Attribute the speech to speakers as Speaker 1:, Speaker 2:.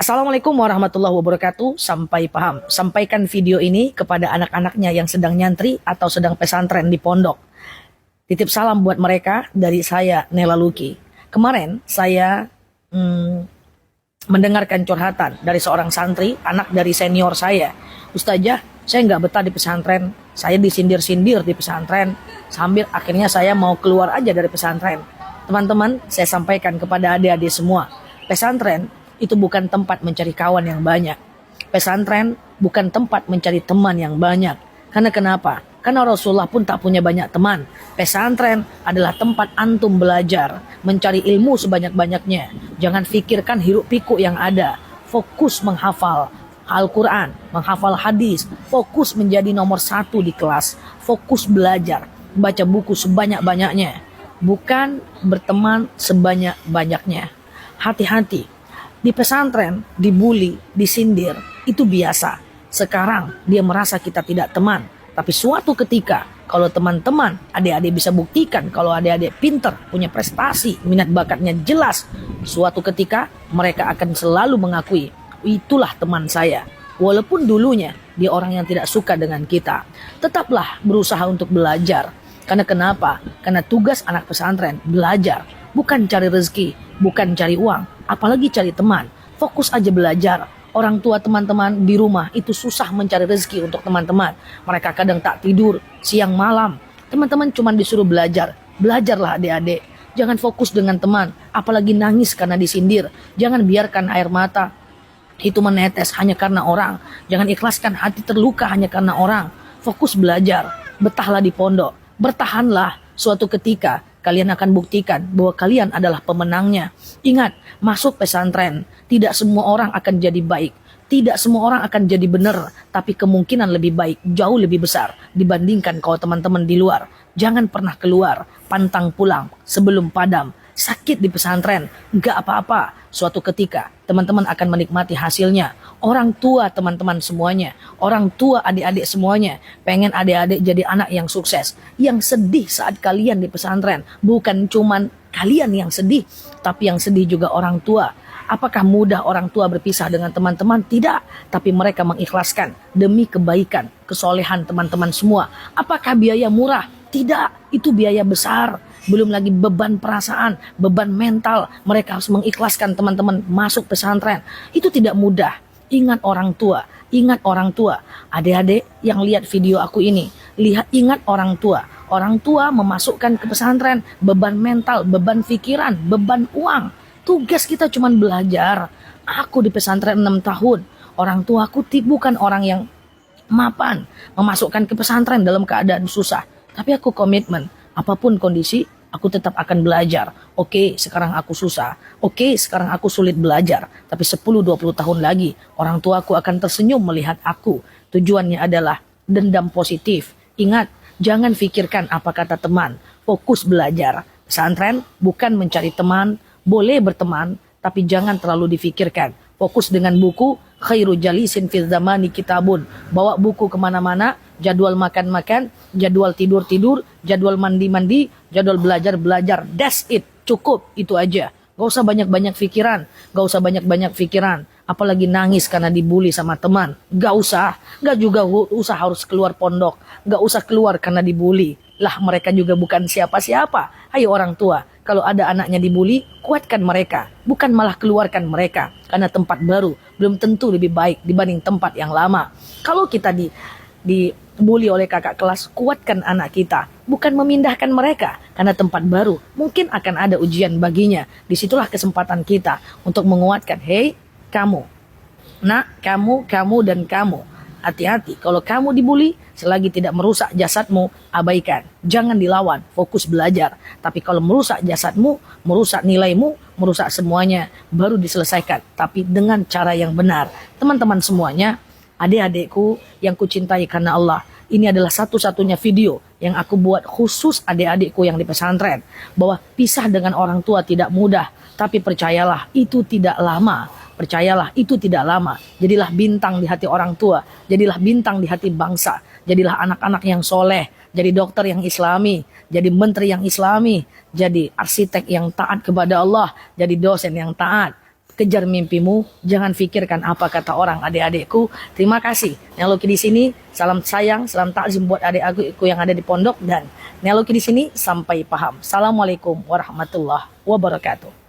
Speaker 1: Assalamualaikum warahmatullahi wabarakatuh. Sampai paham. Sampaikan video ini kepada anak-anaknya yang sedang nyantri atau sedang pesantren di pondok. Titip salam buat mereka dari saya, Nela Luki. Kemarin saya mendengarkan curhatan dari seorang santri, anak dari senior saya. Ustazah, saya nggak betah di pesantren. Saya disindir-sindir di pesantren. Sambil akhirnya saya mau keluar aja dari pesantren. Teman-teman, saya sampaikan kepada adik-adik semua. Pesantren itu bukan tempat mencari kawan yang banyak. Pesantren bukan tempat mencari teman yang banyak. Karena kenapa? Karena Rasulullah pun tak punya banyak teman. Pesantren adalah tempat antum belajar, mencari ilmu sebanyak-banyaknya. Jangan pikirkan hiruk pikuk yang ada. Fokus menghafal Al-Quran, menghafal hadis. Fokus menjadi nomor 1 di kelas. Fokus belajar, baca buku sebanyak-banyaknya. Bukan berteman sebanyak-banyaknya. Hati-hati. Di pesantren, dibully, disindir, itu biasa. Sekarang dia merasa kita tidak teman. Tapi suatu ketika, kalau teman-teman, adik-adik bisa buktikan kalau adik-adik pinter, punya prestasi, minat bakatnya jelas. Suatu ketika, mereka akan selalu mengakui, itulah teman saya. Walaupun dulunya dia orang yang tidak suka dengan kita. Tetaplah berusaha untuk belajar. Karena kenapa? Karena tugas anak pesantren, belajar. Bukan cari rezeki, bukan cari uang, apalagi cari teman. Fokus aja belajar. Orang tua teman-teman di rumah itu susah mencari rezeki untuk teman-teman. Mereka kadang tak tidur, siang malam. Teman-teman cuma disuruh belajar. Belajarlah adik-adik. Jangan fokus dengan teman, apalagi nangis karena disindir. Jangan biarkan air mata itu menetes hanya karena orang. Jangan ikhlaskan hati terluka hanya karena orang. Fokus belajar. Betahlah di pondok. Bertahanlah. Suatu ketika kalian akan buktikan bahwa kalian adalah pemenangnya. Ingat, masuk pesantren, tidak semua orang akan jadi baik. Tidak semua orang akan jadi benar, tapi kemungkinan lebih baik, jauh lebih besar dibandingkan kalau teman-teman di luar. Jangan pernah keluar, pantang pulang sebelum padam. Sakit di pesantren, gak apa-apa. Suatu ketika, teman-teman akan menikmati hasilnya. Orang tua teman-teman semuanya, orang tua adik-adik semuanya, pengen adik-adik jadi anak yang sukses. Yang sedih saat kalian di pesantren, bukan cuman kalian yang sedih, tapi yang sedih juga orang tua. Apakah mudah orang tua berpisah dengan teman-teman? Tidak, tapi mereka mengikhlaskan demi kebaikan, kesolehan teman-teman semua. Apakah biaya murah? Tidak, itu biaya besar. Belum lagi beban perasaan, beban mental. Mereka harus mengikhlaskan teman-teman masuk pesantren. Itu tidak mudah. Ingat orang tua, ingat orang tua. Adik-adik yang lihat video aku ini, ingat orang tua. Orang tua memasukkan ke pesantren beban mental, beban pikiran, beban uang. Tugas kita cuma belajar. Aku di pesantren 6 tahun. Orang tua aku bukan orang yang mapan, memasukkan ke pesantren dalam keadaan susah. Tapi aku komitmen, apapun kondisi, aku tetap akan belajar. Oke, sekarang aku susah. Oke, sekarang aku sulit belajar. Tapi 10-20 tahun lagi, orang tuaku akan tersenyum melihat aku. Tujuannya adalah dendam positif. Ingat, jangan pikirkan apa kata teman. Fokus belajar. Pesantren bukan mencari teman. Boleh berteman, tapi jangan terlalu difikirkan. Fokus dengan buku. Khairu jalisin fil zamani kitabun. Bawa buku kemana-mana. Jadwal makan-makan, jadwal tidur-tidur, jadwal mandi-mandi, jadwal belajar-belajar. That's it. Cukup. Itu aja. Gak usah banyak-banyak pikiran. Gak usah banyak-banyak pikiran. Apalagi nangis karena dibully sama teman. Gak usah. Gak juga usah harus keluar pondok. Gak usah keluar karena dibully. Lah mereka juga bukan siapa-siapa. Ayo orang tua. Kalau ada anaknya dibully, kuatkan mereka. Bukan malah keluarkan mereka. Karena tempat baru belum tentu lebih baik dibanding tempat yang lama. Kalau kita dibully oleh kakak kelas, kuatkan anak kita. Bukan memindahkan mereka. Karena tempat baru mungkin akan ada ujian baginya. Disitulah kesempatan kita untuk menguatkan. Hei, kamu. Nak, kamu, dan kamu. Hati-hati, kalau kamu dibully, selagi tidak merusak jasadmu, abaikan. Jangan dilawan, fokus belajar. Tapi kalau merusak jasadmu, merusak nilaimu, merusak semuanya, baru diselesaikan. Tapi dengan cara yang benar. Teman-teman semuanya, adik-adikku yang kucintai karena Allah, ini adalah satu-satunya video yang aku buat khusus adik-adikku yang di pesantren. Bahwa pisah dengan orang tua tidak mudah, tapi percayalah, itu tidak lama. Percayalah, itu tidak lama. Jadilah bintang di hati orang tua. Jadilah bintang di hati bangsa. Jadilah anak-anak yang soleh. Jadi dokter yang islami. Jadi menteri yang islami. Jadi arsitek yang taat kepada Allah. Jadi dosen yang taat. kejar mimpimu, jangan pikirkan apa kata orang adik-adikku. Terima kasih. Neloki di sini, salam sayang, salam takzim buat adik-adikku yang ada di pondok, dan Neloki di sini sampai paham. Assalamualaikum warahmatullahi wabarakatuh.